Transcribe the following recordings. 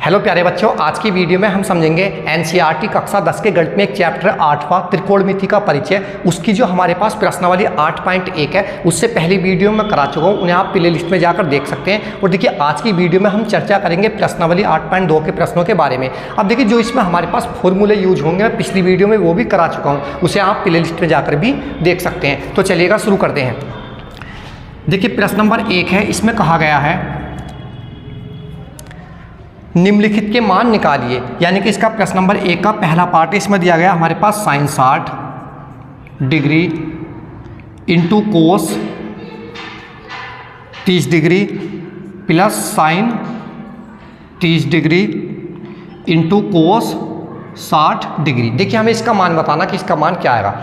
Hello प्यारे बच्चों, आज की वीडियो में हम समझेंगे एनसीईआरटी कक्षा 10 के गणित में एक चैप्टर 8वां त्रिकोणमिति का परिचय। उसकी जो हमारे पास प्रश्नावली 8.1 है उससे पहली वीडियो में करा चुका हूँ, उन्हें आप प्ले लिस्ट में जाकर देख सकते हैं। और देखिए आज की वीडियो में हम चर्चा करेंगे प्रश्नावली 8.2 के प्रश्नों के बारे में। अब देखिए जो इसमें हमारे पास फॉर्मूले यूज होंगे, मैं पिछली वीडियो में वो भी करा चुका हूँ, उसे आप प्ले लिस्ट में जाकर भी देख सकते हैं। तो चलिएगा शुरू करते हैं। देखिए प्रश्न नंबर 1 है, इसमें कहा गया है निम्नलिखित के मान निकालिए। यानी कि इसका प्रश्न नंबर 1 का पहला पार्ट इसमें दिया गया हमारे पास sine 60 degree into cos 30 degree plus sine 30 degree into cos 60 degree. देखिए हमें इसका मान बताना कि इसका मान क्या आएगा।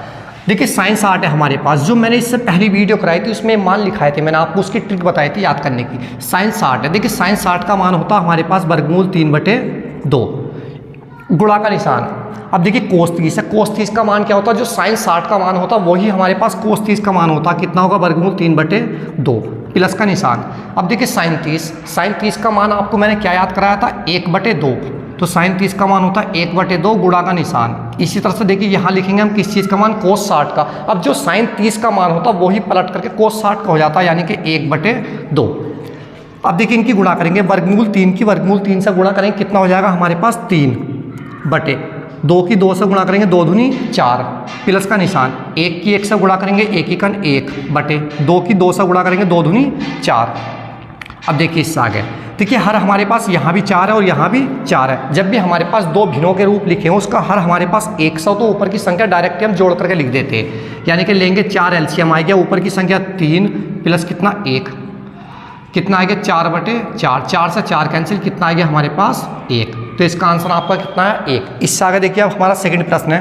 देखिए साइन 60 है हमारे पास, जो मैंने इससे पहली वीडियो कराई थी उसमें मान लिखाए थे, मैंने आपको उसकी ट्रिक बताई थी याद करने की। साइन 60 है, देखिए साइन 60 का मान होता है हमारे पास वर्गमूल 3/2 गुणा का निशान। अब देखिए कोस 30 है, कोस 30 का मान क्या होता है, जो साइन 60 का मान होता है वही हमारे पास कोस 30 का मान होता है। कितना होगा, वर्गमूल 3/2 प्लस का निशान। अब देखिए साइन 30 का मान आपको मैंने क्या याद कराया था, 1/2। तो साइन 30 का मान होता है 1/2 गुणा का निशान। इसी तरह से देखिए यहाँ लिखेंगे हम किस चीज़ का मान, कोस 60 का। अब जो साइन 30 का मान होता है वही पलट करके कोस 60 का हो जाता है, यानी कि 1/2। अब देखिए इनकी गुणा करेंगे, वर्गमूल 3 की वर्गमूल 3 से गुणा करेंगे, कितना हो जाएगा हमारे पास 3/2 की 2 से गुणा करेंगे, 2 दूनी 4 प्लस का निशान। 1 की 1 से गुणा करेंगे, 1 एकन 1/2 की 2 से गुणा करेंगे, 2 दूनी 4। अब देखिए इससे आगे देखिए हर हमारे पास यहाँ भी 4 है और यहाँ भी 4 है। जब भी हमारे पास दो भिन्नों के रूप लिखे हैं उसका हर हमारे पास 100, तो ऊपर की संख्या डायरेक्ट हम जोड़ करके लिख देते हैं। यानी कि लेंगे 4 एलसीएम आएगा, ऊपर की संख्या 3 प्लस कितना 1, कितना आएगा 4/4। 4 से 4 कैंसिल, कितना आएगा हमारे पास 1। तो इसका आंसर आपका कितना है 1। इससे आगे देखिए अब हमारा सेकंड प्रश्न है।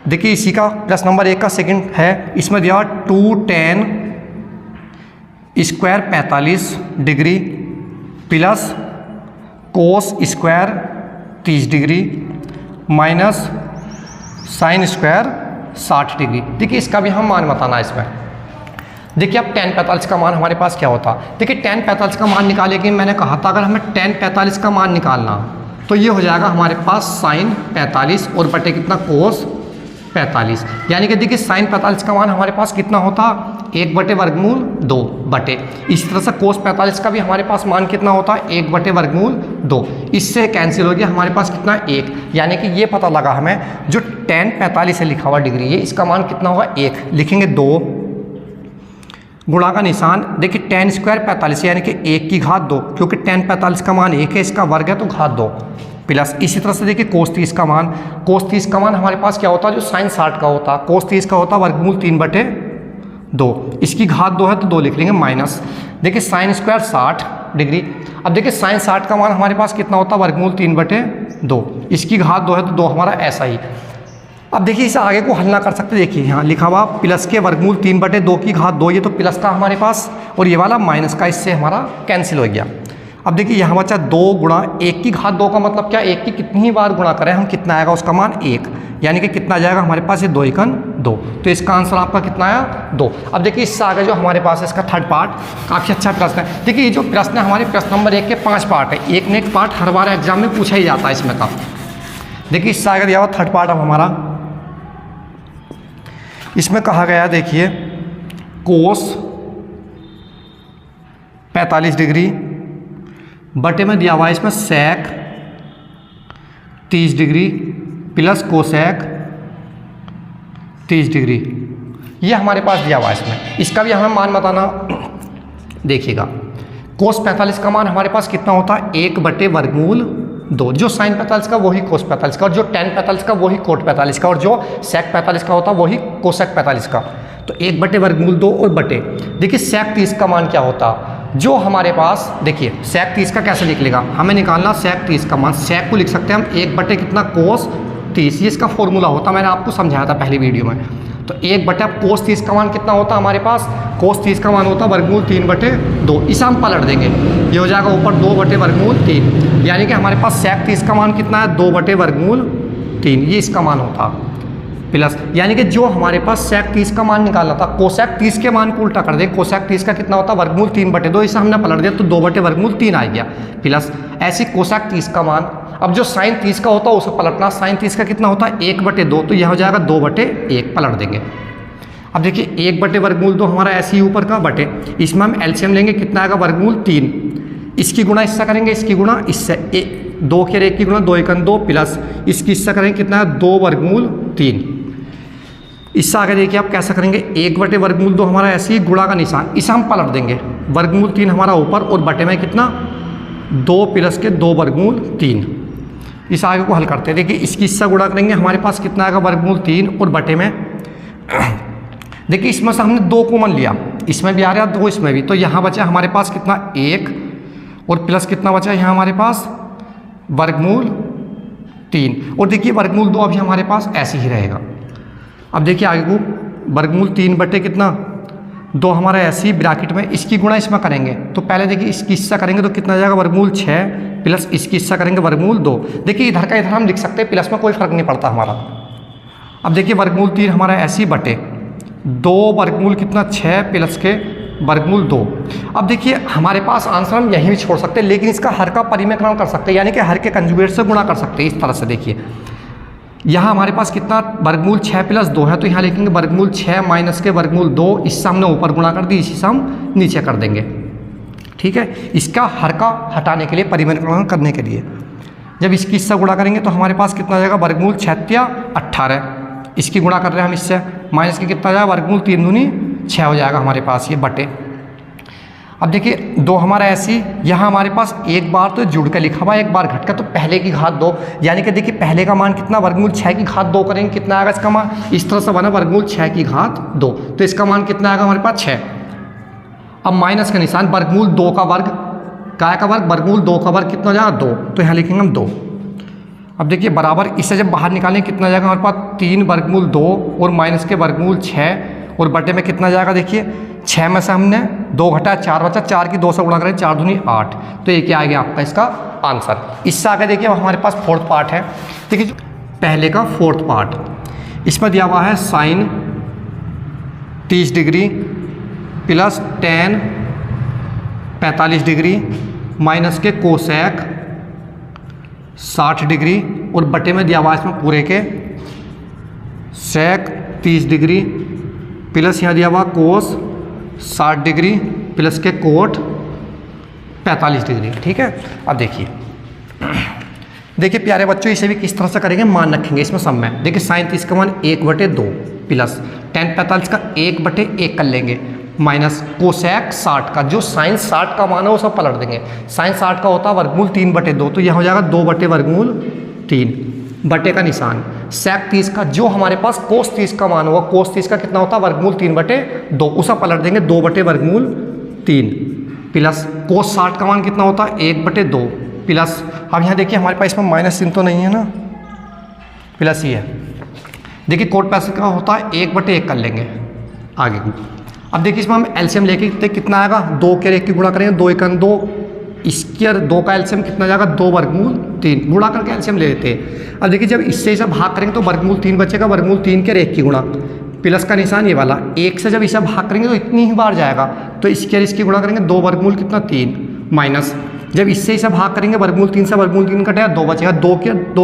देखिए इसी का प्रश्न नंबर 1 का सेकंड है, इसमें दिया 2tan square 45 degree plus cos square 30 degree minus sine square 60 degree. देखिए इसका भी हम मान बताना है इसमें। देखिए अब tan 45 का मान हमारे पास क्या होता है। देखिए tan 45 का मान निकाले कि मैंने कहा था अगर हमें tan 45 का मान निकालना तो ये हो जाएगा हमारे पास साइन 45 और बटे कितना कोस 45। यानी कि देखिए साइन 45 का मान हमारे पास कितना होता, 1/2 इसी तरह से कोस 45 का भी हमारे पास मान कितना होता है, 1/2। इससे कैंसिल हो गया हमारे पास कितना 1। यानी कि ये पता लगा हमें जो tan 45 है लिखा हुआ डिग्री, ये इसका मान कितना होगा 1। लिखेंगे 2 गुणा का निशान। देखिए tan स्क्वायर 45 यानी कि 1 की घात 2, क्योंकि tan 45 का मान 1 है, इसका वर्ग है तो घात 2 प्लस। इसी तरह से देखिए कोस 30 का मान, कोस 30 का मान हमारे पास क्या होता है, जो साइन 60 का होता है। कोस 30 का होता है वर्गमूल 3/2, इसकी घात 2 है तो 2 लिख लेंगे माइनस। देखिए साइन स्क्वायर 60 डिग्री। अब देखिए साइन 60 का मान हमारे पास कितना होता है, वर्गमूल 3/2, इसकी घात 2 है तो 2 हमारा ऐसा ही। अब देखिए इसे आगे को हल ना कर सकते, देखिए यहाँ लिखा हुआ प्लस के वर्गमूल 3/2 की घात 2, ये तो प्लस का हमारे पास, और ये वाला माइनस का, इससे हमारा कैंसिल हो गया। अब देखिए यहाँ बचा 2 गुणा 1 की घात 2 का मतलब क्या, 1 की कितनी ही बार गुणा करें हम, कितना आएगा उसका मान 1। यानी कि कितना जाएगा हमारे पास, ये 2 एकन 2। तो इसका आंसर आपका कितना आया 2। अब देखिए इससे आगे जो हमारे पास है इसका थर्ड पार्ट, काफ़ी अच्छा प्रश्न है। देखिए ये जो प्रश्न है हमारे प्रश्न नंबर 1 के 5 पार्ट है, एक न एक पार्ट हर बार एग्जाम में पूछा ही जाता है इसमें का। देखिए इससे आगे दिया हुआ थर्ड पार्ट अब हमारा, इसमें कहा गया देखिए कोस 45 डिग्री बटे में दिया हुआ है इसमें सेक 30 डिग्री प्लस कोसेक 30 डिग्री, ये हमारे पास दिया हुआ है इसमें। इसका भी हमें मान बताना। देखिएगा कोस 45 का मान हमारे पास कितना होता है, 1/2। जो साइन 45 का वही कोस 45 का, और जो tan 45 का वही कोट 45 का, और जो सेक 45 का होता है वही कोसेक 45 का। तो 1/2 और बटे। देखिए सेक 30 का मान क्या होता, जो हमारे पास देखिए सेक 30 का कैसे निकलेगा, हमें निकालना सेक 30 का मान। सेक को लिख सकते हैं हम 1 कितना कोस 30, ये इसका फॉर्मूला होता, मैंने आपको समझाया था पहली वीडियो में। तो 1 कोस 30 का मान कितना होता हमारे पास, कोस 30 का मान होता वर्गमूल 3/2। इसे हम पलट देंगे, ये हो जाएगा ऊपर 2/3। यानी कि हमारे पास सेक 30 का मान कितना है, 2/3, ये इसका मान होता। प्लस, यानी कि जो हमारे पास सेक 30 का मान निकालना था, कोसेक 30 के मान को उल्टा कर दे। कोसेक 30 का कितना होता है, वर्गमूल 3/2, इसे हमने पलट दिया तो 2/वर्गमूल 3 आ गया, प्लस ऐसे कोसेक 30 का मान, अब जो साइन 30 का होता है उसे पलटना, साइन 30 का कितना होता है 1/2, तो यह हो जाएगा 2/1 पलट देंगे। अब देखिए 1/वर्गमूल 2 हमारा ऐसे ही ऊपर का बटे, इसमें हम एलसीएम लेंगे, कितना आएगा वर्गमूल 3, इसकी गुणा इससे करेंगे, इसकी गुणा इससे, 2 के 1 की गुणा 2 × 2 प्लस इसकी इससे करेंगे कितना है 2/3। इससे आगे देखिए आप कैसा करेंगे, 1/वर्गमूल 2 हमारा ऐसे ही गुणा का निशान, इसे हम पलट देंगे, वर्गमूल 3 हमारा ऊपर और बटे में कितना 2 प्लस के 2/3। इस आगे को हल करते हैं, देखिए इसकी इससे गुणा करेंगे, हमारे पास कितना आएगा वर्गमूल 3 और बटे में देखिए इसमें से हमने 2 कॉमन लिया, इसमें भी आ रहा है 2 इसमें भी, तो यहाँ बचा हमारे पास कितना 1 और प्लस कितना बचा यहाँ हमारे पास वर्गमूल 3, और देखिए वर्गमूल 2 अभी हमारे पास ऐसे ही रहेगा। अब देखिए आगे को वर्गमूल 3 बटे कितना 2 हमारा ऐसे ही ब्रैकेट में, इसकी गुणा इसमें करेंगे, तो पहले देखिए इसकी हिस्सा करेंगे तो कितना जाएगा वर्गमूल 6 प्लस इसकी हिस्सा करेंगे वर्गमूल 2। देखिए इधर का इधर हम लिख सकते हैं, प्लस में कोई फर्क नहीं पड़ता हमारा। अब देखिए वर्गमूल 3 हमारा ऐसे ही बटे 2 वर्गमूल कितना 6 प्लस के वर्गमूल 2। अब देखिए हमारे पास आंसर हम यहीं भी छोड़ सकते हैं, लेकिन इसका हर का परिमेकरण कर सकते हैं, यानी कि हर के कंजुगेट से गुणा कर सकते हैं। इस तरह से देखिए यहाँ हमारे पास कितना वर्गमूल 6 + 2 है, तो यहाँ लिखेंगे वर्गमूल 6 माइनस के वर्गमूल 2, इससे हमने ऊपर गुणा कर दी, इसी से हम नीचे कर देंगे। ठीक है, इसका हर का हटाने के लिए, परिमेकरण करने के लिए जब इसकी इससे गुणा करेंगे तो हमारे पास कितना जाएगा वर्गमूल 6 × 18, इसकी गुणा कर रहे हैं हम इससे, माइनस के कितना जाएगा वर्गमूल 3 दूनी 6 हो जाएगा हमारे पास ये बटे। अब देखिए 2 हमारा ऐसी, यहाँ हमारे पास एक बार तो जुड़ के लिखा हुआ है, एक बार घट का, तो पहले की घात 2, यानी कि देखिए पहले का मान कितना वर्गमूल 6 की घात 2 करेंगे, कितना आएगा इसका मान, इस तरह से बना वर्गमूल 6 की घात 2, तो इसका मान कितना आएगा हमारे पास 6। अब माइनस का निशान, वर्गमूल 2 का वर्ग, काय का वर्ग, वर्गमूल 2 का वर्ग कितना हो जाएगा 2, तो यहाँ लिखेंगे हम 2। अब देखिए बराबर, इससे जब बाहर निकालें कितना जाएगा हमारे पास 3 वर्गमूल 2 और माइनस के वर्गमूल 6 और बटे में कितना जाएगा, देखिए 6 में से हमने 2 घटा 4 बचा, 4 की 2 से गुणा करें 4 दूनी 8, तो ये क्या आ गया आपका इसका आंसर। इससे आगे देखिए हमारे पास 4th पार्ट है, देखिए पहले का 4th पार्ट, इसमें दिया हुआ है sine 30 degree plus tan 45 degree minus के कोसेक 60 डिग्री और बटे में दिया हुआ है इसमें पूरे के सेक 30 डिग्री प्लस यहाँ दिया हुआ कोस 60 डिग्री प्लस के कोट 45 डिग्री। ठीक है, अब देखिए प्यारे बच्चों, इसे भी किस तरह से करेंगे, मान रखेंगे इसमें सब में। देखिए साइन 30 का मान 1/2 प्लस tan 45 का 1/1 कर लेंगे माइनस कोसेक 60 का, जो साइन 60 का मान है वो सब पलट देंगे। साइन 60 का होता है वर्गमूल 3/2, तो यह हो जाएगा 2/वर्गमूल 3 बटे का निशान। सेक 30 का, जो हमारे पास कोस 30 का मान होगा, कोस 30 का कितना होता है वर्गमूल 3/2, उसे पलट देंगे 2/वर्गमूल 3 प्लस कोस 60 का मान कितना होता है 1/2 प्लस, अब यहाँ देखिए हमारे पास इसमें माइनस चिन्ह तो नहीं है ना, प्लस ही है। देखिए कोट 65 का होता है 1/1 कर लेंगे आगे को। अब देखिए इसमें हम एलसीएम लेके कितना आएगा, 2 के 1 की गुणा करेंगे, 2 × 2, इसके 2 का एलसीएम कितना जाएगा 2/3, गुणा करके एलसीएम ले लेते हैं। अब देखिए जब इससे इसे भाग करेंगे तो वर्गमूल 3 बचेगा, वर्गमूल 3 के 1 की गुणा प्लस का निशान ये वाला, 1 से जब इसे भाग करेंगे तो इतनी ही बार जाएगा, तो इसके इसकी गुणा करेंगे 2 वर्गमूल कितना 3 माइनस, जब इससे इसे भाग करेंगे वर्गमूल 3 से वर्गमूल 3 कटेगा 2 बचेगा, 2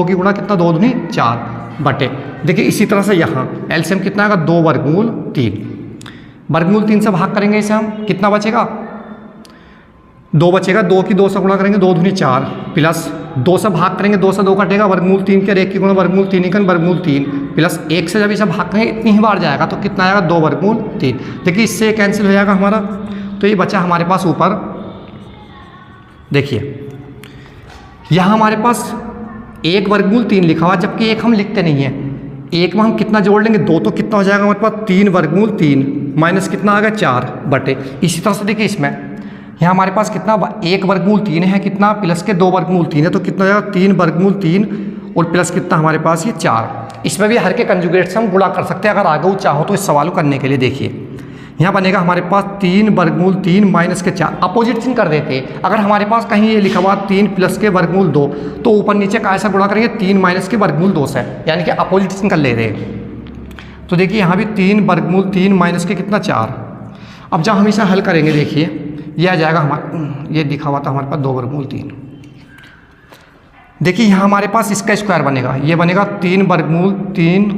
की गुणा कितना 2 दूनी 4 बटे। देखिए इसी तरह से यहाँ एलसीएम कितना आएगा 2/3, वर्गमूल 3 से भाग करेंगे इसे हम, कितना बचेगा 2 बचेगा, 2 की 2 से गुणा करेंगे 2 दूनी 4 प्लस 2 से भाग करेंगे 2 से 2 कटेगा, वर्गमूल 3 के 1 की गुणा वर्गमूल 3 वर्गमूल 3 प्लस 1 से जब इसे भाग करेंगे इतनी ही बार जाएगा, तो कितना आएगा 2/3। देखिए इससे कैंसिल हो जाएगा हमारा, तो ये बचा हमारे पास ऊपर। देखिए यहाँ हमारे पास 1/3 लिखा हुआ, जबकि 1 हम लिखते नहीं हैं, 1 में हम कितना जोड़ लेंगे 2, तो कितना हो जाएगा हमारे पास 3/3 माइनस कितना आ गया 4 बटे। इसी तरह से देखिए इसमें यहाँ हमारे पास कितना 1/3 है, कितना प्लस के 2/3 है, तो कितना हो जाएगा 3/3 और प्लस कितना हमारे पास ये 4। इसमें भी हर के कंजुगेट से हम गुणा कर सकते हैं अगर आगे चाहो तो। इस सवाल को करने के लिए देखिए यहाँ बनेगा हमारे पास 3/3 माइनस के 4, अपोजिट चिन्ह कर देते हैं। अगर हमारे पास कहीं ये लिखा हुआ 3 प्लस के वर्गमूल 2, तो ऊपर नीचे कैसा गुणा करेंगे 3 माइनस के वर्गमूल 2 से, यानी कि अपोजिट चिन्ह कर ले रहे हैं। तो देखिए यहाँ भी 3 वर्गमूल 3 माइनस के कितना 4। अब जब हम इसे हल करेंगे देखिए ये आ जाएगा हमारा, ये लिखा हुआ था हमारे पास 2 वर्गमूल 3। देखिए यहाँ हमारे पास इसका स्क्वायर बनेगा, ये बनेगा 3 वर्गमूल 3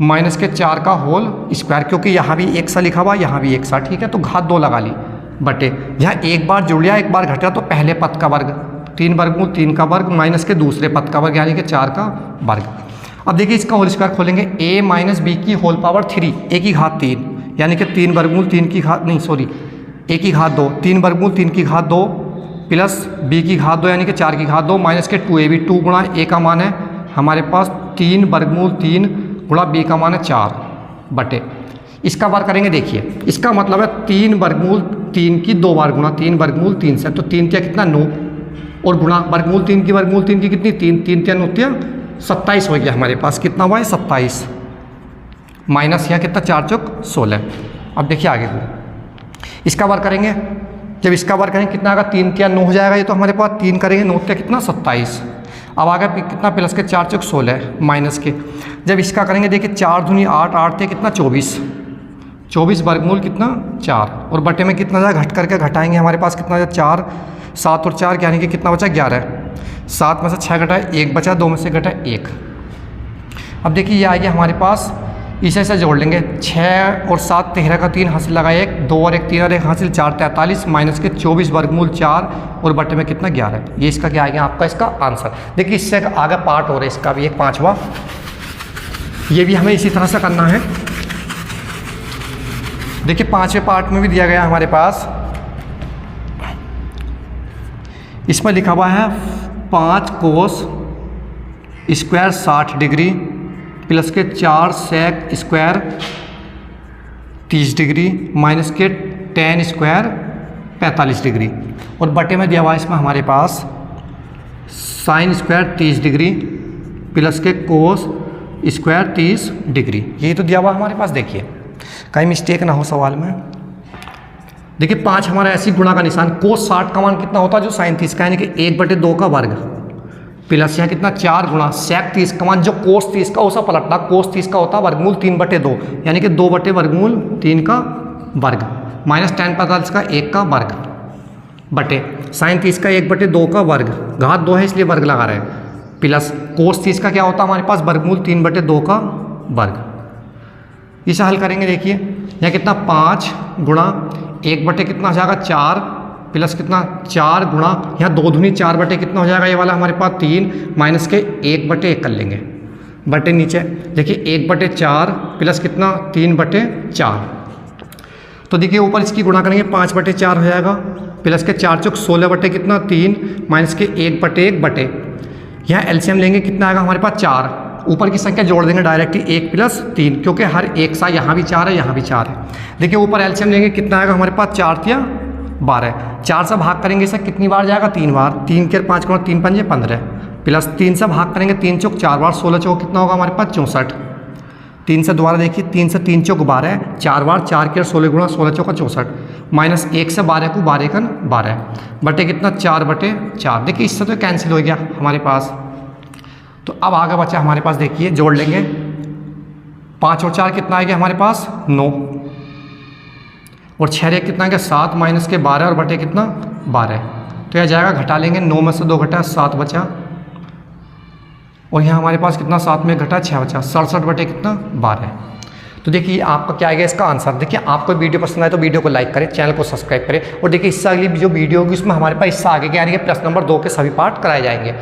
माइनस के 4 का होल स्क्वायर, क्योंकि यहाँ भी एक सा लिखा हुआ यहाँ भी एक सा, ठीक है। तो घात 2 लगा ली बटे, यहाँ एक बार जुड़ लिया एक बार घटा, तो पहले पद का वर्ग 3 वर्गमूल 3 का वर्ग माइनस के दूसरे पद का वर्ग यानी कि 4 का वर्ग। अब देखिए इसका होल स्क्वायर खोलेंगे, a माइनस बी की होल पावर 3, a की घात 3 यानी कि 3 वर्गमूल 3 की घात नहीं सॉरी a की घात 2, 3 वर्गमूल 3 की घात 2 प्लस b की घात 2 यानी कि 4 की घात 2 माइनस के 2ab, 2 गुणा a का मान है हमारे पास 3 वर्गमूल 3 गुणा b का मान है 4 बटे, इसका बार करेंगे देखिए, इसका मतलब है 3 वर्गमूल 3 की 2 बार गुणा, 3 वर्गमूल 3 से, तो 3 क्या कितना 9 और गुणा वर्गमूल 3 की कितनी 3 3 9 27 हो गया हमारे पास, कितना हुआ है 27 माइनस यहाँ कितना 4 चौक 16। अब देखिए आगे को इसका बार करेंगे, जब इसका बार करेंगे कितना आएगा 3 3 9 हो जाएगा, ये तो हमारे पास 3 करेंगे 9 कितना 27। अब आगे कितना प्लस के 4 चौक 16 माइनस के, जब इसका करेंगे देखिए 4 दूनी 8 8 थे कितना 24 वर्गमूल कितना 4 और बटे में कितना जाएगा घट करके घटाएंगे हमारे पास कितना जाए 4 7 और 4 यानी कि कितना बचा 11, 7 में से 6 घटाए 1 बचा, 2 में से घटाए 1। अब देखिए ये आ गया हमारे पास, इसे जोड़ लेंगे 6 और 7 13 का 3 हासिल लगाए 1 2 और 1 3 और 1 हासिल 4 43 माइनस के 24 वर्गमूल 4 और बटे में कितना 11। ये इसका क्या आ गया आपका इसका आंसर। देखिए इससे आगे पार्ट हो रहा है इसका भी एक 5वां, ये भी हमें इसी तरह से करना है। देखिए 5वें पार्ट में भी दिया गया हमारे पास, इसमें लिखा हुआ है 5 कोस स्क्वायर 60 डिग्री प्लस के 4 सेक स्क्वायर 30 डिग्री माइनस के tan स्क्वायर 45 डिग्री और बटे में दिया हुआ है इसमें हमारे पास साइन स्क्वायर 30 डिग्री प्लस के कोस स्क्वायर 30 डिग्री, यही तो दिया हुआ हमारे पास। देखिए कहीं मिस्टेक ना हो सवाल में। देखिए 5 हमारा ऐसी गुणा का निशान, कोस 60 का मान कितना होता है जो साइन 30 का यानी कि 1/2 का वर्ग प्लस यहाँ कितना 4 गुणा सेक 30 का मान जो कोस 30 का उसा पलटना, कोस 30 का होता है वर्गमूल 3/2 यानी कि 2 बटे वर्गमूल 3 का वर्ग माइनस tan 45 का 1 का वर्ग बटे साइन 30 का 1/2 का वर्ग, घात 2 है इसलिए वर्ग लगा रहे हैं, प्लस कोस 30 का क्या होता है हमारे पास वर्गमूल 3/2 का वर्ग। इसे हल करेंगे देखिए यहाँ कितना 5 गुणा 1 बटे कितना हो जाएगा 4 प्लस कितना 4 गुणा यहाँ 2 दूनी 4 बटे कितना हो जाएगा ये वाला हमारे पास 3 माइनस के 1/1 कर लेंगे बटे नीचे देखिए 1/4 प्लस कितना 3/4। तो देखिए ऊपर इसकी गुणा करेंगे 5/4 हो जाएगा प्लस के 4 चौक 16 बटे कितना 3 माइनस के 1/1 बटे यहाँ एलसीएम लेंगे कितना आएगा हमारे पास 4, ऊपर की संख्या जोड़ देंगे डायरेक्ट ही 1 प्लस 3 क्योंकि हर एक सा यहाँ भी 4 है यहाँ भी 4 है। देखिए ऊपर एलसीएम लेंगे कितना आएगा हमारे पास 4 या 12, 4 से भाग करेंगे इसे कितनी बार जाएगा 3 बार, 3 के 5 गुणा 3 पंजे 15 प्लस 3 से भाग करेंगे 3 चौक 4 बार, 16 चौक कितना होगा हमारे पास 64, 3 से दोबारा देखिए 3 से 3 चौक 12 4 बार, 4 के 16 गुणा 16 चौका 64 माइनस 1 से 12 को 12 का 12 बटे कितना 4/4। देखिए इससे तो कैंसिल हो गया हमारे पास। तो अब आगे बचा हमारे पास देखिए जोड़ लेंगे 5 और 4 कितना आएगा हमारे पास 9 और 6 कितना आएगा 7 माइनस के 12 और बटे कितना 12, तो यह जाएगा घटा लेंगे 9 में से 2 घटा 7 बचा और यहाँ हमारे पास कितना 7 में घटा 6 बचा 67 बटे कितना 12। तो देखिए आपका क्या आएगा इसका आंसर। देखिए आपको वीडियो पसंद आए तो वीडियो को लाइक करें, चैनल को सब्सक्राइब करें और देखिए इससे अगली जो वीडियो होगी उसमें हमारे पास इससे आगे के यानी कि प्रश्न नंबर 2 के सभी पार्ट कराए जाएंगे।